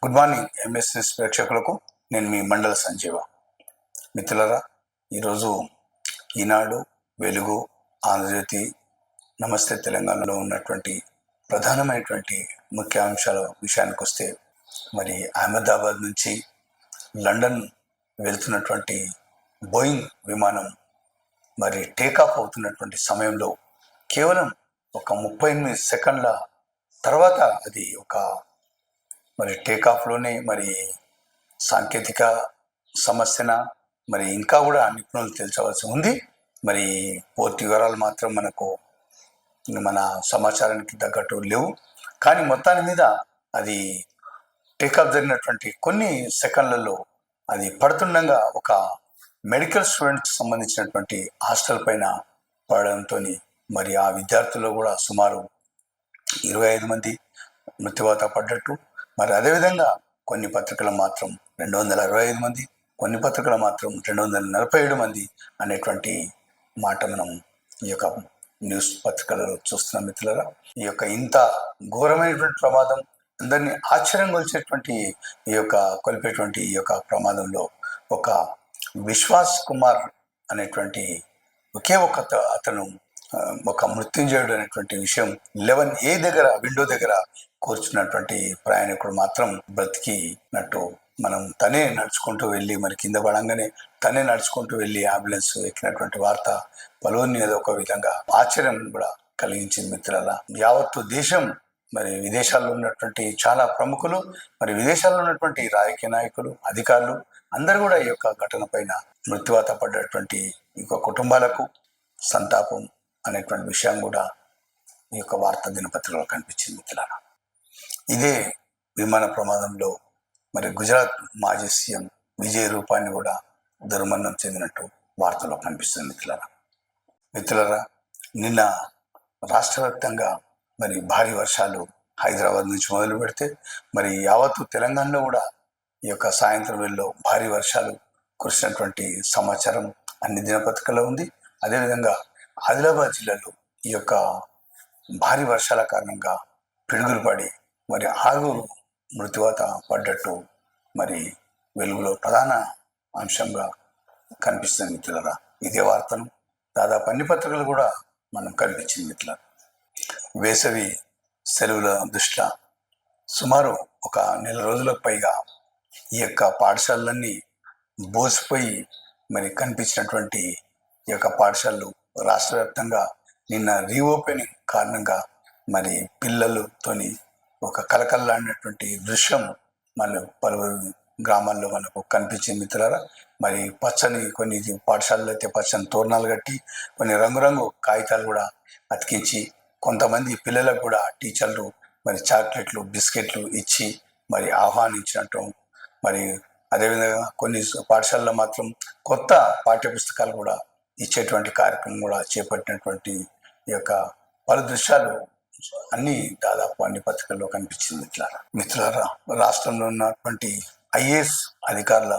Good morning MSS ప్రేక్షకులకు నేను మీ మండల సంజీవ. మిత్రులారా, ఈరోజు ఈనాడు, వెలుగు, ఆంధ్రజ్యోతి, నమస్తే తెలంగాణలో ఉన్నటువంటి ప్రధానమైనటువంటి ముఖ్యాంశాల విషయానికి వస్తే, మరి అహ్మదాబాద్ నుంచి లండన్ వెళ్తున్నటువంటి బోయింగ్ విమానం మరి టేకాఫ్ అవుతున్నటువంటి సమయంలో కేవలం ఒక 38 సెకండ్ల తర్వాత అది మరి టేకాఫ్లోనే మరి సాంకేతిక సమస్యన మరి ఇంకా కూడా నిపుణులు తెలుసుకోవాల్సి ఉంది. మరి పూర్తి వివరాలు మాత్రం మన సమాచారానికి తగ్గట్టు లేవు. కానీ మొత్తాన్ని మీద అది టేకాఫ్ జరిగినటువంటి కొన్ని సెకండ్లలో అది పడుతుండగా ఒక మెడికల్ స్టూడెంట్స్ సంబంధించినటువంటి హాస్టల్ పైన పడడంతో మరి ఆ విద్యార్థుల్లో కూడా సుమారు 25 మంది మృత్యువాత పడ్డట్టు, మరి అదేవిధంగా కొన్ని పత్రికలు మాత్రం 265 మంది, కొన్ని పత్రికలు మాత్రం 247 మంది అనేటువంటి మాట మనం ఈ యొక్క న్యూస్ పత్రికలలో చూస్తున్నాం. మిత్రులారా, ఈ యొక్క ఇంత ఘోరమైనటువంటి ప్రమాదం, అందరినీ ఆశ్చర్యం కొలిపేటువంటి ఈ యొక్క ప్రమాదంలో ఒక విశ్వాస్ కుమార్ అనేటువంటి ఒకే అతను ఒక మృత్యుంజయుడు అనేటువంటి విషయం 11A దగ్గర విండో దగ్గర కూర్చున్నటువంటి ప్రయాణికుడు మాత్రం బ్రతికినట్టు, మనం తనే నడుచుకుంటూ వెళ్ళి మరి కింద పడంగానే తనే నడుచుకుంటూ వెళ్ళి అంబులెన్స్ ఎక్కినటువంటి వార్త పలువురిని ఏదో ఒక విధంగా ఆశ్చర్యం కూడా కలిగించింది. మిత్రులారా, యావత్తు దేశం, మరి విదేశాల్లో ఉన్నటువంటి చాలా ప్రముఖులు, మరి విదేశాల్లో ఉన్నటువంటి రాజకీయ నాయకులు, అధికారులు అందరూ కూడా ఈ యొక్క ఘటన పైన మృత్యువాత పడ్డటువంటి ఈ యొక్క కుటుంబాలకు సంతాపం అనేటువంటి విషయం కూడా ఈ యొక్క వార్తా దినపత్రికలో కనిపించింది. మిత్రులారా, ఇదే విమాన ప్రమాదంలో మరి గుజరాత్ మాజీ సీఎం విజయ్ రూపాని కూడా దుర్మరణం చెందినట్టు వార్తలో కనిపిస్తుంది. మిత్రులారా, నిన్న రాష్ట్ర వ్యాప్తంగా మరి భారీ వర్షాలు హైదరాబాద్ నుంచి మొదలు పెడితే మరి యావత్తు తెలంగాణలో కూడా ఈ యొక్క సాయంత్రం వేళలో భారీ వర్షాలు కురిసినటువంటి సమాచారం అన్ని దినపత్రికల్లో ఉంది. అదేవిధంగా ఆదిలాబాద్ జిల్లాలో ఈ యొక్క భారీ వర్షాల కారణంగా పిడుగులు పడి మరి 6 మృత్యువాత పడ్డట్టు మరి వెలుగులో ప్రధాన అంశంగా కనిపిస్తుంది. మిత్రులారా, ఇదే వార్తను దాదాపు అన్ని పత్రికలు కూడా మనం కనిపించింది. మిత్రులారా, వేసవి సెలవుల దృష్ట్యా సుమారు ఒక నెల రోజులకు పైగా ఈ యొక్క పాఠశాలలన్నీ బోసిపోయి మరి కనిపించినటువంటి ఈ యొక్క పాఠశాలలు రాష్ట్ర వ్యాప్తంగా నిన్న రీఓపెనింగ్ కారణంగా మరి పిల్లలతోని ఒక కలకల్లాడినటువంటి దృశ్యం మన పలువురు గ్రామాల్లో మనకు కనిపించింది. మిత్రులారా, మరి కొన్ని పాఠశాలలో అయితే పచ్చని తోరణాలు కట్టి కొన్ని రంగురంగు కాగితాలు కూడా అతికించి కొంతమంది పిల్లలకు కూడా టీచర్లు మరి చాక్లెట్లు, బిస్కెట్లు ఇచ్చి మరి ఆహ్వానించినట్టు, మరి అదేవిధంగా కొన్ని పాఠశాలలో మాత్రం కొత్త పాఠ్యపుస్తకాలు కూడా ఇచ్చేటువంటి కార్యక్రమం కూడా చేపట్టినటువంటి ఈ యొక్క పలు దృశ్యాలు దాదాపు అన్ని పత్రికల్లో కనిపించింది. మిత్రులారా, రాష్ట్రంలో ఉన్నటువంటి IAS అధికారుల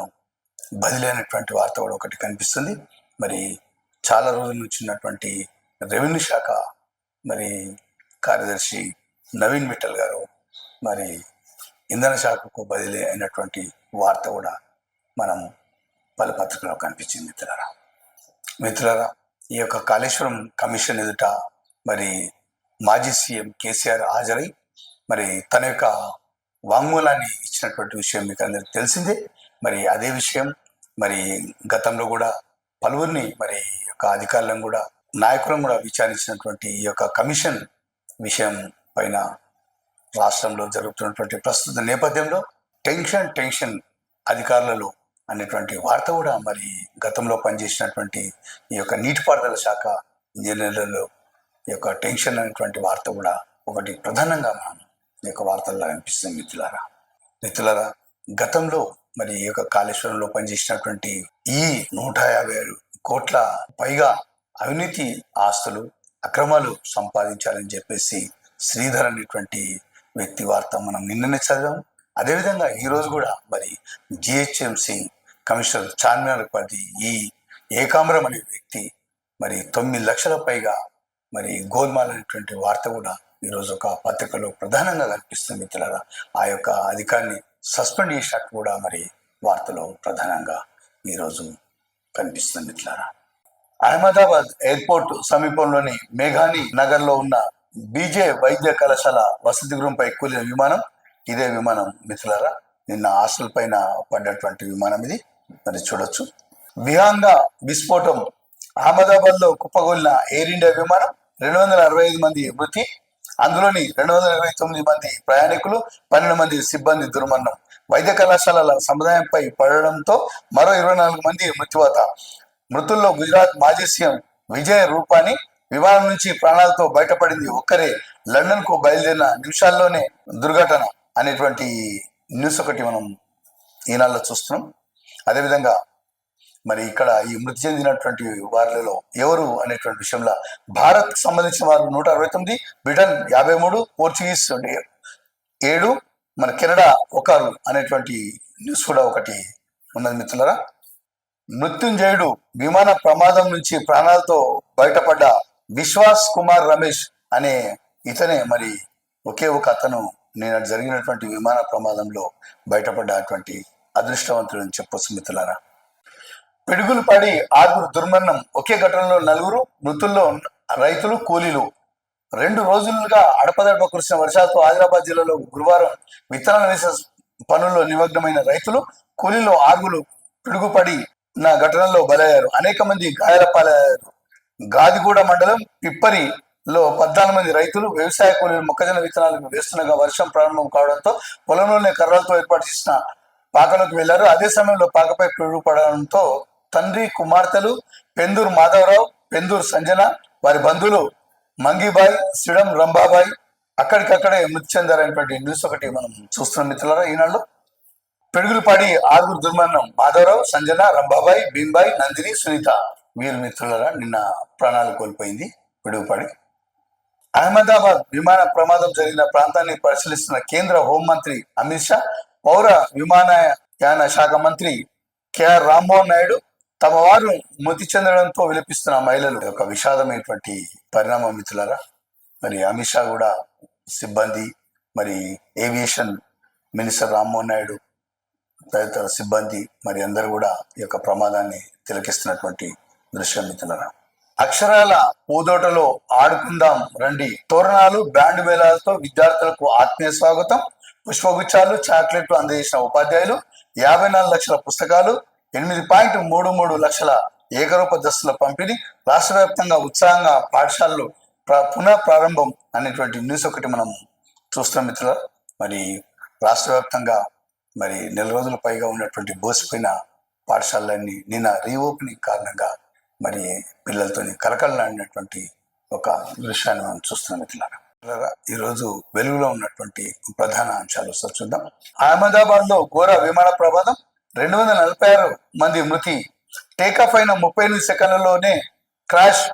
బదిలీ అయినటువంటి వార్త కూడా ఒకటి కనిపిస్తుంది. మరి చాలా రోజుల నుంచి ఉన్నటువంటి రెవెన్యూ శాఖ మరి కార్యదర్శి నవీన్ మిట్టల్ గారు మరి ఇంధన శాఖకు బదిలీ అయినటువంటి వార్త కూడా మనం పలు పత్రికల్లో కనిపించింది. మిత్రులారా, ఈ యొక్క కాళేశ్వరం కమిషన్ ఎదుట మరి మాజీ సీఎం కేసీఆర్ హాజరై మరి తన యొక్క వాంగ్మూలాన్ని ఇచ్చినటువంటి విషయం మీకు అందరికి తెలిసిందే. మరి అదే విషయం మరి గతంలో కూడా పలువురిని మరి యొక్క అధికారులను కూడా నాయకులను కూడా విచారించినటువంటి ఈ యొక్క కమిషన్ విషయం పైన రాష్ట్రంలో జరుగుతున్నటువంటి ప్రస్తుత నేపథ్యంలో టెన్షన్ అధికారులలో అనేటువంటి వార్త కూడా మరి గతంలో పనిచేసినటువంటి ఈ యొక్క నీటిపారుదల శాఖ ఇంజనీర్లలో ఈ యొక్క టెన్షన్ అనేటువంటి వార్త కూడా ఒకటి ప్రధానంగా మనం ఈ యొక్క వార్తల్లో కనిపిస్తుంది. మిత్రులారా, గతంలో మరి ఈ యొక్క కాళేశ్వరంలో పనిచేసినటువంటి ఈ 150 కోట్ల పైగా అవినీతి ఆస్తులు, అక్రమాలు సంపాదించాలని చెప్పేసి శ్రీధర్ అనేటువంటి వ్యక్తి వార్త మనం నిన్ననే చదివాం. అదేవిధంగా ఈరోజు కూడా మరి GHMC కమిషనర్ చార్మినార్ పది ఈ ఏకాంబరం అనే వ్యక్తి మరి 9 లక్షల పైగా మరి గోల్మాల్ అనేటువంటి వార్త కూడా ఈరోజు ఒక పత్రికలో ప్రధానంగా కనిపిస్తుంది. మిత్రులారా, ఆ యొక్క అధికారిని సస్పెండ్ చేసినట్టు కూడా మరి వార్తలో ప్రధానంగా ఈరోజు కనిపిస్తుంది. మిత్రులారా, అహ్మదాబాద్ ఎయిర్పోర్ట్ సమీపంలోని మేఘాని నగర్లో ఉన్న బీజే వైద్య కళాశాల వసతి గృహంపై కూలిన విమానం ఇదే విమానం. మిత్రులారా, నిన్న హాస్టల్ పైన పడ్డటువంటి విమానం ఇది. మరి చూడొచ్చు, విహంగా విస్ఫోటం. అహ్మదాబాద్ లో కుప్పగొలిన ఎయిర్ ఇండియా విమానం, 265 మంది మృతి, అందులోని 229 మంది ప్రయాణికులు, 12 మంది సిబ్బంది దుర్మరణం. వైద్య కళాశాలల సముదాయంపై పడడంతో మరో 24 మంది మృత్యువాత. మృతుల్లో గుజరాత్ మాజీ సీఎం విజయ్ రూపానీ విమానం నుంచి ప్రాణాలతో బయటపడింది ఒక్కరే. లండన్ కు బయలుదేరిన నిమిషాల్లోనే దుర్ఘటన అనేటువంటి న్యూస్ ఒకటి మనం ఈనాళ్ళలో చూస్తున్నాం. అదేవిధంగా మరి ఇక్కడ ఈ మృతి చెందినటువంటి వారిలో ఎవరు అనేటువంటి విషయంలో భారత్ సంబంధించిన వారు 169, బ్రిటన్ 53, పోర్చుగీస్ 7, మన కెనడా 1 అనేటువంటి న్యూస్ కూడా ఒకటి ఉన్నది. మిత్రులారా, మృత్యుంజయుడు విమాన ప్రమాదం నుంచి ప్రాణాలతో బయటపడ్డ విశ్వాస్ కుమార్ రమేష్ అనే ఇతనే మరి ఒకే ఒక అతను నేను జరిగినటువంటి విమాన ప్రమాదంలో బయటపడ్డటువంటి అదృష్టవంతుడు అని చెప్పొచ్చు. మిత్రులారా, పిడుగులు పడి 6 దుర్మరణం. ఒకే ఘటనలో 4 మృతుల్లో రైతులు, కూలీలు. 2 రోజులుగా అడపదడప కురిసిన వర్షాలతో ఆదిలాబాద్ జిల్లాలో గురువారం విత్తనాలు వేసే పనుల్లో నిమగ్నమైన రైతులు, కూలీలు 6 పిడుగుపడి నా ఘటనలో బలయ్యారు. అనేక మంది గాయాల పాలయ్యారు. గాదిగూడ మండలం పిప్పరిలో 14 మంది రైతులు, వ్యవసాయ కూలీలు మొక్కజొన్న విత్తనాలు వేస్తుండగా వర్షం ప్రారంభం కావడంతో పొలంలోనే కర్రలతో ఏర్పాటు చేసిన పాకలోకి వెళ్లారు. అదే సమయంలో పాకపై పిడుగు పడడంతో తండ్రి, కుమార్తెలు పెందూరు మాధవరావు, పెందూరు సంజన, వారి బంధువులు మంగిబాయ్, సిడం రంబాబాయ్ అక్కడికక్కడే మృతి చెందారనేటువంటి న్యూస్ ఒకటి మనం చూస్తున్నాం. మిత్రులారా, ఈనాడు పిడుగులు పడి 6 దుర్మరణం. మాధవరావు, సంజన, రంబాబాయ్, భీంబాయ్, నందిని, సునీత వీరు మిత్రులారా నిన్న ప్రాణాలు కోల్పోయింది పిడుగుపడి. అహ్మదాబాద్ విమాన ప్రమాదం జరిగిన ప్రాంతాన్ని పరిశీలిస్తున్న కేంద్ర హోంమంత్రి అమిత్ షా, పౌర విమానయాన శాఖ మంత్రి కెఆర్ రామ్మోహన్ నాయుడు తమ వారు మృతి చెందడంతో విలపిస్తున్న మహిళలు ఒక విషాదమైనటువంటి పరిణామం. మిత్రులారా, మరి అమిత్ షా కూడా సిబ్బంది, మరి ఏవియేషన్ మినిస్టర్ రామ్మోహన్ నాయుడు తదితర సిబ్బంది మరి అందరూ కూడా ఈ యొక్క ప్రమాదాన్ని తిలకిస్తున్నటువంటి దృశ్యం. మిత్రులారా, అక్షరాల పూదోటలో ఆడుకుందాం రండి. తోరణాలు, బ్యాండ్ మేళాలతో విద్యార్థులకు ఆత్మీయ స్వాగతం. పుష్పగుచ్చాలు, చాక్లెట్లు అందజేసిన ఉపాధ్యాయులు. 54 లక్షల పుస్తకాలు, 8.33 లక్షల ఏకరూప దస్తుల పంపిణీ. రాష్ట్ర వ్యాప్తంగా ఉత్సాహంగా పాఠశాలలు పునః ప్రారంభం అనేటువంటి న్యూస్ ఒకటి మనం చూస్తున్నాం. మిత్రులారా, మరి రాష్ట్ర వ్యాప్తంగా మరి 4 రోజుల పైగా ఉన్నటువంటి బోసిపోయిన పాఠశాలలన్నీ నిన్న రీఓపెనింగ్ కారణంగా మరి పిల్లలతో కలకలలాడినటువంటి ఒక దృశ్యాన్ని మనం చూస్తున్నాం. మిత్రులారా, ఈరోజు వెలుగులో ఉన్నటువంటి ప్రధాన అంశాలు చూద్దాం. అహ్మదాబాద్ లో ఘోర విమాన ప్రమాదం, 246 మంది మృతి. టేకాఫ్ అయిన 38 సెకండ్లలోనే క్రాష్.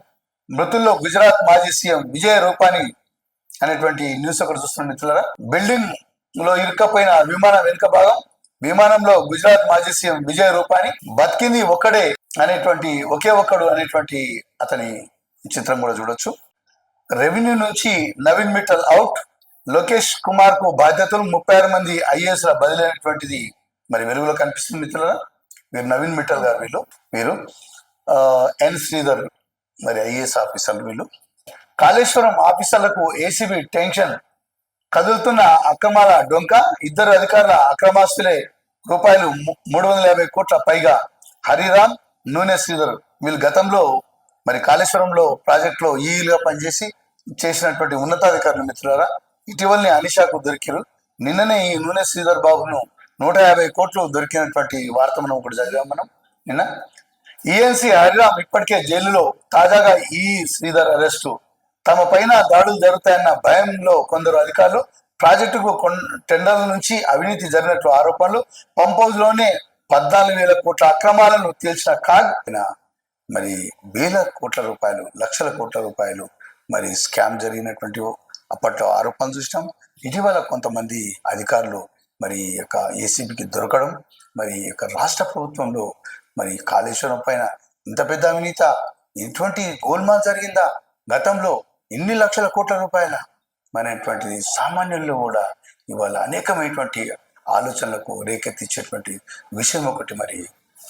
మృతుల్లో గుజరాత్ మాజీ సీఎం విజయ్ రూపానీ అనేటువంటి న్యూస్ ఒకటి చూస్తున్నాం. మిత్రులారా, బిల్డింగ్ లో ఇరుక్కపోయిన విమానం వెనుక భాగం. విమానంలో గుజరాత్ మాజీ సీఎం విజయ్ రూపానీ, బతికింది ఒక్కడే అనేటువంటి ఒకే ఒక్కడు అనేటువంటి అతని చిత్రం కూడా చూడొచ్చు. రెవెన్యూ నుంచి నవీన్ మిట్టల్ అవుట్. లోకేష్ కుమార్ కు బాధ్యతలు. 36 మంది ఐఏఎస్ ల బదిలీ అనేటువంటిది మరి వెలుగులో కనిపిస్తుంది. మిత్రులారా, వీరు నవీన్ మిట్టల్ గారు, వీరు ఎన్ శ్రీధర్ మరి ఐఏఎస్ ఆఫీసర్లు వీళ్ళు. కాళేశ్వరం ఆఫీసర్లకు ఏసీబీ టెన్షన్. కదులుతున్న అక్రమాల డొంక. 2 అధికారుల అక్రమాస్తులే రూపాయలు 350 కోట్ల పైగా. హరిరామ్, నూనె శ్రీధర్ వీళ్ళు గతంలో మరి కాళేశ్వరంలో ప్రాజెక్టులో ఈలుగా పనిచేసి చేసినటువంటి ఉన్నతాధికారులు. మిత్రులారా, ఇటీవలనే అనిషాకు దొరికారు. నిన్ననే ఈ నూనె శ్రీధర్ బాబును 150 కోట్లు దొరికినటువంటి వార్త మనం ఒకటి చదివాం మనం నిన్న. ఈఎన్సీ హరిరామ్ ఇప్పటికే జైలులో. తాజాగా ఈ శ్రీధర్ అరెస్టు. తమ పైన దాడులు జరుగుతాయన్న భయంలో కొందరు అధికారులు. ప్రాజెక్టుకు టెండర్ల నుంచి అవినీతి జరిగినట్లు ఆరోపణలు. పంప్ హౌస్ లోనే 14,000 కోట్ల అక్రమాలను తేల్చిన కాగ్ మరి వేల కోట్ల రూపాయలు, లక్షల కోట్ల రూపాయలు మరి స్కామ్ జరిగినటువంటి అప్పట్లో ఆరోపణలు చూసినాం. ఇటీవల కొంతమంది అధికారులు మరి యొక్క ఏసీబీకి దొరకడం, మరి యొక్క రాష్ట్ర ప్రభుత్వంలో మరి కాళేశ్వరం పైన ఇంత పెద్ద అవినీత, ఎటువంటి గోల్మాల్ జరిగిందా, గతంలో ఇన్ని లక్షల కోట్ల రూపాయల అనేటువంటిది సామాన్యుల్లో కూడా ఇవాళ అనేకమైనటువంటి ఆలోచనలకు రేకెత్తించేటువంటి విషయం ఒకటి మరి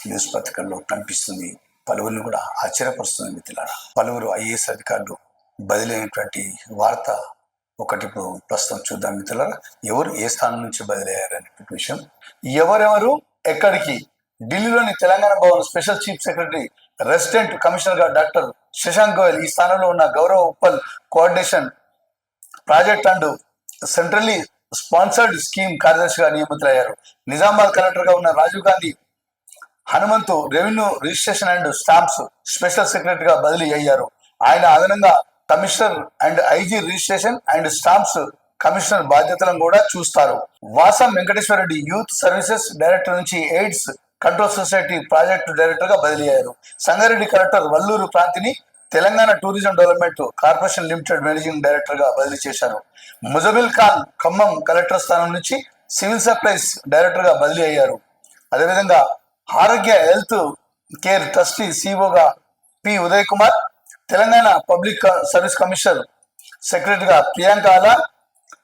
న్యూస్ పత్రికల్లో కనిపిస్తుంది. పలువురిని కూడా ఆశ్చర్యపరుస్తుంది మిత్రులారా. పలువురు ఐఏఎస్ అధికారులు బదిలీ అయినటువంటి వార్త ఒకటి ఇప్పుడు ప్రస్తుతం చూద్దాం మిత్రులారా. ఎవరు ఏ స్థానం నుంచి బదిలీ అయ్యారనేటువంటి విషయం, ఎవరెవరు ఎక్కడికి. ఢిల్లీలోని Telangana Bhavan special chief secretary resident commissioner గా డాక్టర్ శశాంక్ గోయల్ ఈ స్థానంలో ఉన్న Gaurav Uppal coordination project and centrally sponsored scheme కార్యదర్శిగా నియమితులయ్యారు. నిజామాబాద్ కలెక్టర్ గా ఉన్న Rajiv Gandhi Hanumanthu revenue registration and stamps special సెక్రటరీగా బదిలీ అయ్యారు. ఆయన అదనంగా commissioner and IG registration and stamps commissioner బాధ్యతలను కూడా చూస్తారు. Vasam Venkateswara Reddy youth services director నుంచి AIDS control society project director గా బదిలీ అయ్యారు. సంగారెడ్డి కలెక్టర్ వల్లూరు ప్రాంతిని Telangana tourism development corporation limited managing director గా బదిలీ చేశారు. ముజమిల్ ఖాన్ ఖమ్మం కలెక్టర్ స్థానం నుంచి సివిల్ సప్లైస్ డైరెక్టర్ గా బదిలీ అయ్యారు. అదేవిధంగా ఆరోగ్య హెల్త్ కేర్ ట్రస్టీ సిఓగా P Uday Kumar, Telangana public service commissioner సెక్రటరీగా ప్రియాంక ఆలా,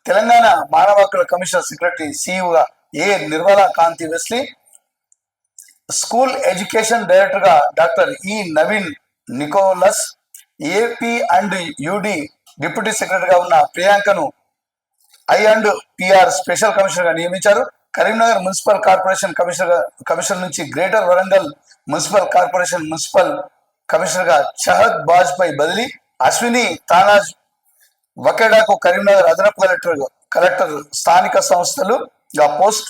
తెలంగాణ మానవ హక్కుల కమిషనర్ సెక్రటరీ సిఇఓగా A Nirmala Kanthi Wesley, school education director గా doctor E Naveen Nicholas, AP and UD deputy సెక్రటరీగా ఉన్న ప్రియాంకను I and PR special commissioner గా నియమించారు. కరీంనగర్ మున్సిపల్ కార్పొరేషన్ కమిషనర్ నుంచి greater Warangal municipal corporation municipal commissioner గా చహద్ బాజ్పేయి బదిలీ. అశ్విని తానాజ్ వకేడాకు కరీంనగర్ అదనపు కలెక్టర్ స్థానిక సంస్థలు గా post.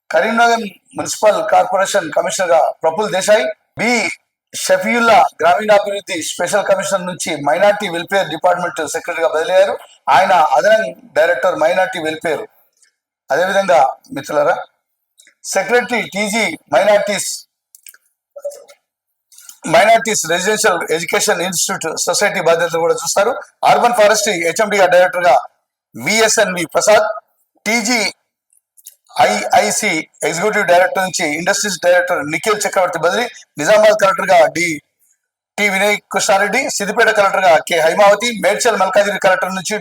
Karimnagar municipal corporation commissioner గా ప్రఫుల్ దేశాయ్. బి షఫీయుల్లా గ్రామీణాభివృద్ధి స్పెషల్ కమిషనర్ నుంచి మైనార్టీ వెల్ఫేర్ డిపార్ట్మెంట్ సెక్రటరీగా బదిలీ అయ్యారు. ఆయన అదనపు డైరెక్టర్ మైనార్టీ వెల్ఫేర్. అదేవిధంగా మిత్రులారా, secretary TG minorities residential education institute society బాధ్యతలు కూడా చూస్తారు. అర్బన్ ఫారెస్ట్రీ హెచ్ఎండిగా డైరెక్టర్ గా VSNV Prasad. TG IIC executive director నుంచి ఇండస్ట్రీస్ డైరెక్టర్ నిఖిల్ చక్రవర్తి బదిలీ. నిజామాబాద్ కలెక్టర్ గా టి వినయ్ కృష్ణారెడ్డి, సిద్దిపేట కలెక్టర్ గా కె హైమావతి, మేడ్చల్ మల్కాజిగిరి కలెక్టర్ నుంచి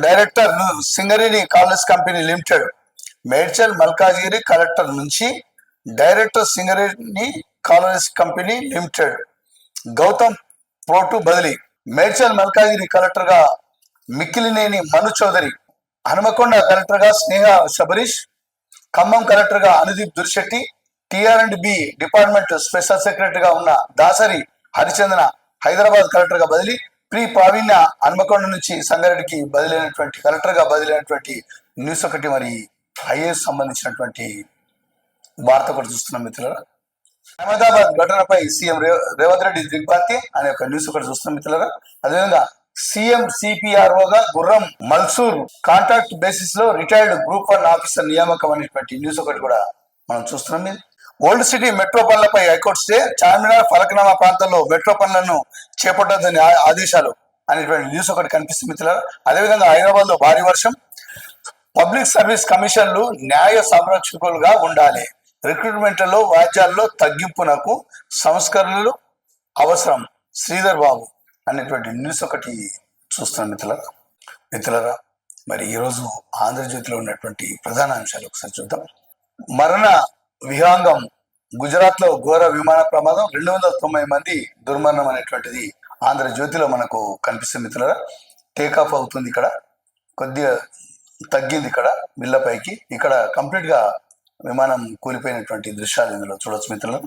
director Singareni colonies company limited. Medchal Malkajgiri collector నుంచి director Singareni colonies company limited Gautam ప్రోటు బదిలీ. మేడ్చల్ మల్కాజిగిరి కలెక్టర్ గా మిక్కిలినేని మను చౌదరి, హనుమకొండ కలెక్టర్ గా స్నేహ శబరీష్, ఖమ్మం కలెక్టర్ గా అనుదీప్ దుర్శెట్టి, టిఆర్&బి డిపార్ట్మెంట్ స్పెషల్ సెక్రటరీగా ఉన్న దాసరి హరిచందన హైదరాబాద్ కలెక్టర్ గా బదిలీ. ప్రి ప్రావీణ్య హన్మకొండ నుంచి సంగారెడ్డికి బదిలైనటువంటి కలెక్టర్ గా బదిలైనటువంటి న్యూస్ ఒకటి మరి ఐఏఎస్ సంబంధించినటువంటి వార్త కూడా చూస్తున్నాం మిత్రులారా. అహ్మదాబాద్ ఘటనపై సీఎం రేవంత్ రెడ్డి దిగ్భ్రాంతి అనే ఒక న్యూస్ ఒకటి చూస్తున్నాం మిత్రులారా. అదేవిధంగా సీఎం సిపిఆర్ఓగా గుర్రం మల్సూర్ కాంట్రాక్ట్ బేసిస్ లో రిటైర్డ్ గ్రూప్ 1 ఆఫీసర్ నియామకం అనేటువంటి న్యూస్ ఒకటి కూడా మనం చూస్తున్నాం. ఓల్డ్ సిటీ మెట్రో పనులపై హైకోర్టు స్టే. చార్మినార్ ఫలక్నామా ప్రాంతంలో మెట్రో పనులను చేపట్టదని ఆదేశాలు అనేటువంటి న్యూస్ ఒకటి కనిపిస్తుంది మిత్రులారా. అదేవిధంగా హైదరాబాద్ లో భారీ వర్షం. పబ్లిక్ సర్వీస్ కమిషన్లు న్యాయ సంరక్షకులుగా ఉండాలి. రిక్రూట్మెంట్లలో వాద్యాల్లో తగ్గింపునకు సంస్కరణలు అవసరం. శ్రీధర్ బాబు అనేటువంటి న్యూస్ ఒకటి చూస్తున్నాం మిత్రులారా. మరి ఈరోజు ఆంధ్రజ్యోతిలో ఉన్నటువంటి ప్రధాన అంశాలు ఒకసారి చూద్దాం. మరణ విహంగం. గుజరాత్ లో ఘోర విమాన ప్రమాదం, 290 మంది దుర్మరణం అనేటువంటిది ఆంధ్రజ్యోతిలో మనకు కనిపిస్తుంది మిత్రులారా. టేకాఫ్ అవుతుంది, ఇక్కడ కొద్దిగా తగ్గింది, ఇక్కడ మిల్లపైకి, ఇక్కడ కంప్లీట్ గా విమానం కూలిపోయినటువంటి దృశ్యాలు ఇందులో చూడొచ్చు మిత్రులు.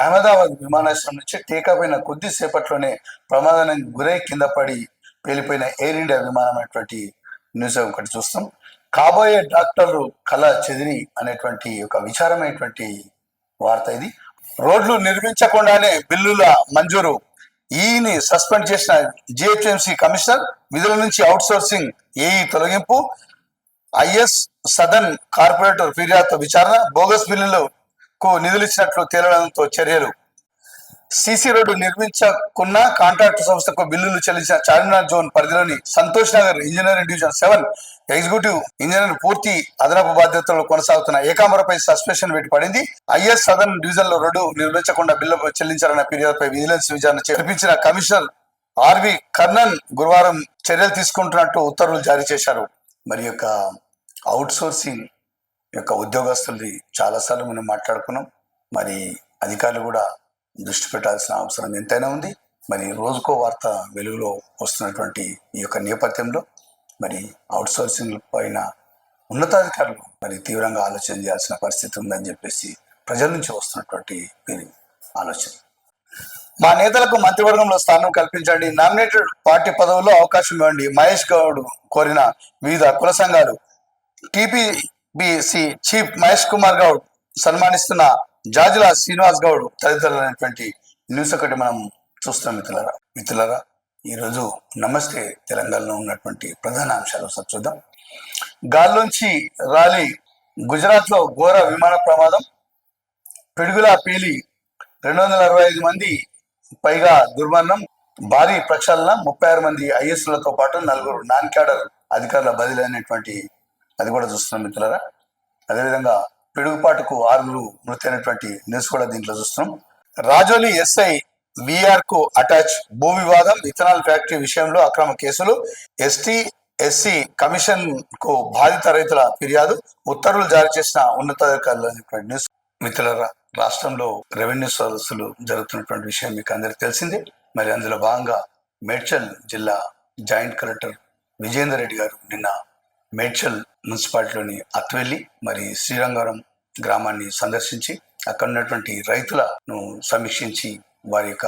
అహ్మదాబాద్ విమానాశ్రయం నుంచి టేకాఫ్ అయిన కొద్దిసేపట్లోనే ప్రమాదానికి గురై కింద పడి పేలిపోయిన ఎయిర్ ఇండియా విమానం అనేటువంటి న్యూస్ ఒకటి చూస్తాం. కాబోయే డాక్టర్లు కళ చెదిరి అనేటువంటి ఒక విచారమైనటువంటి వార్త ఇది. రోడ్లు నిర్మించకుండానే బిల్లుల మంజూరు. ఈని సస్పెండ్ చేసిన జిహెచ్ఎంసీ కమిషనర్, విధుల నుంచి అవుట్ సోర్సింగ్ ఏఈ తొలగింపు. ఐఎస్ సదన్ కార్పొరేటర్ ఫిర్యాదు విచారణ. బోగస్ బిల్లులకు నిధులు ఇచ్చినట్లు తేలడంతో చర్యలు. సిసి రోడ్డు నిర్మించకున్న కాంట్రాక్టు సంస్థకు బిల్లులు చెల్లించిన చార్మినార్ జోన్ పరిధిలోని Santosh Nagar engineering division 7 executive engineer పూర్తి అదనపు బాధ్యతలు కొనసాగుతున్న ఏకాంబరపై సస్పెన్షన్ వేటు పడింది. ఐఎస్ సదన్ డివిజన్ లో రోడ్డు నిర్మించకుండా బిల్లు చెల్లించాలన్న ఫిర్యాదుపై విజిలెన్స్ విచారణ జరిపించిన కమిషనర్ ఆర్వి కర్ణన్ గురువారం చర్యలు తీసుకుంటున్నట్టు ఉత్తర్వులు జారీ చేశారు. మరి యొక్క అవుట్ సోర్సింగ్ యొక్క ఉద్యోగస్తులది చాలాసార్లు మనం మాట్లాడుకున్నాం. మరి అధికారులు కూడా దృష్టి పెట్టాల్సిన అవసరం ఎంతైనా ఉంది. మరి రోజుకో వార్త వెలుగులో వస్తున్నటువంటి ఈ యొక్క నేపథ్యంలో మరి అవుట్సోర్సింగ్ పైన ఉన్నతాధికారులు మరి తీవ్రంగా ఆలోచన చేయాల్సిన పరిస్థితి ఉందని చెప్పేసి ప్రజల నుంచి వస్తున్నటువంటి ఆలోచన. మా నేతలకు మంత్రివర్గంలో స్థానం కల్పించండి, నామినేటెడ్ పార్టీ పదవుల్లో అవకాశం ఇవ్వండి, మహేష్ గౌడ్ కోరిన వివిధ కుల సంఘాలు. టిపిబిసి చీఫ్ మహేష్ కుమార్ గౌడ్ సన్మానిస్తున్న జాజుల శ్రీనివాస్ గౌడ్ తదితరులైనటువంటి న్యూస్ ఒకటి మనం చూస్తున్నాం. మిత్రులారా ఈరోజు నమస్తే తెలంగాణలో ఉన్నటువంటి ప్రధాన అంశాలు ఒకసారి చూద్దాం. గాల్లోంచి రాలి గుజరాత్లో ఘోర విమాన ప్రమాదం, పిడుగులా పేలి 265 మంది పైగా దుర్మరణం, భారీ ప్రక్షాళన, 36 మంది ఐఎస్లతో పాటు 4 నాన్ క్యాడర్ అధికారుల బదిలీ అనేటువంటి అది కూడా చూస్తున్నాం మిత్రులారా. అదేవిధంగా పిడుగుపాటుకు 6 మృతి అయినటువంటి న్యూస్ కూడా దీంట్లో చూస్తున్నాం. రాజోలి ఎస్ఐ విఆర్ కు అటాచ్, భూ వివాదం, ఇథనాల్ ఫ్యాక్టరీ విషయంలో అక్రమ కేసులు, ఎస్టీ/ఎస్సీ కమిషన్ కు బాధిత రైతుల ఫిర్యాదు, ఉత్తర్వులు జారీ చేసిన ఉన్నతాధికారులు అనేటువంటి న్యూస్. మిత్రులారా రాష్ట్రంలో రెవెన్యూ సదస్సులు జరుగుతున్నటువంటి విషయం మీకు అందరికి తెలిసిందే. మరి అందులో భాగంగా మేడ్చల్ జిల్లా జాయింట్ కలెక్టర్ విజేందర్ రెడ్డి గారు నిన్న మేడ్చల్ మున్సిపాలిటీలోని అత్వెల్లి మరి శ్రీరంగవరం గ్రామాన్ని సందర్శించి అక్కడ ఉన్నటువంటి రైతులను సమీక్షించి వారి యొక్క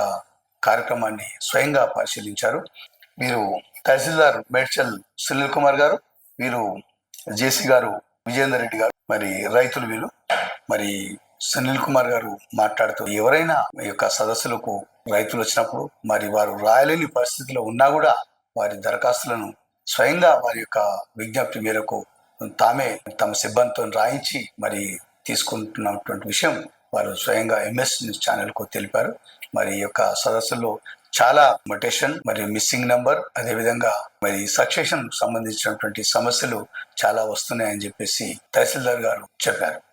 కార్యక్రమాన్ని స్వయంగా పరిశీలించారు. వీరు తహసీల్దార్ మేడ్చల్ సునీల్ కుమార్ గారు, వీరు జేసీ గారు విజేందర్ రెడ్డి గారు, మరి రైతులు వీళ్ళు. మరి సునీల్ కుమార్ గారు మాట్లాడుతూ ఎవరైనా ఈ యొక్క సదస్సులకు రైతులు వచ్చినప్పుడు మరి వారు రాయలేని పరిస్థితిలో ఉన్నా కూడా వారి దరఖాస్తులను స్వయంగా వారి యొక్క విజ్ఞప్తి మేరకు తామే తమ సిబ్బందితో రాయించి మరి తీసుకుంటున్నటువంటి విషయం వారు స్వయంగా ఎంఎస్ న్యూస్ ఛానల్కు తెలిపారు. మరి ఈ యొక్క సదస్సులో చాలా మొటేషన్ మరి మిస్సింగ్ నంబర్, అదేవిధంగా మరి సక్సెషన్ సంబంధించినటువంటి సమస్యలు చాలా వస్తున్నాయని చెప్పేసి తహసీల్దార్ గారు చెప్పారు.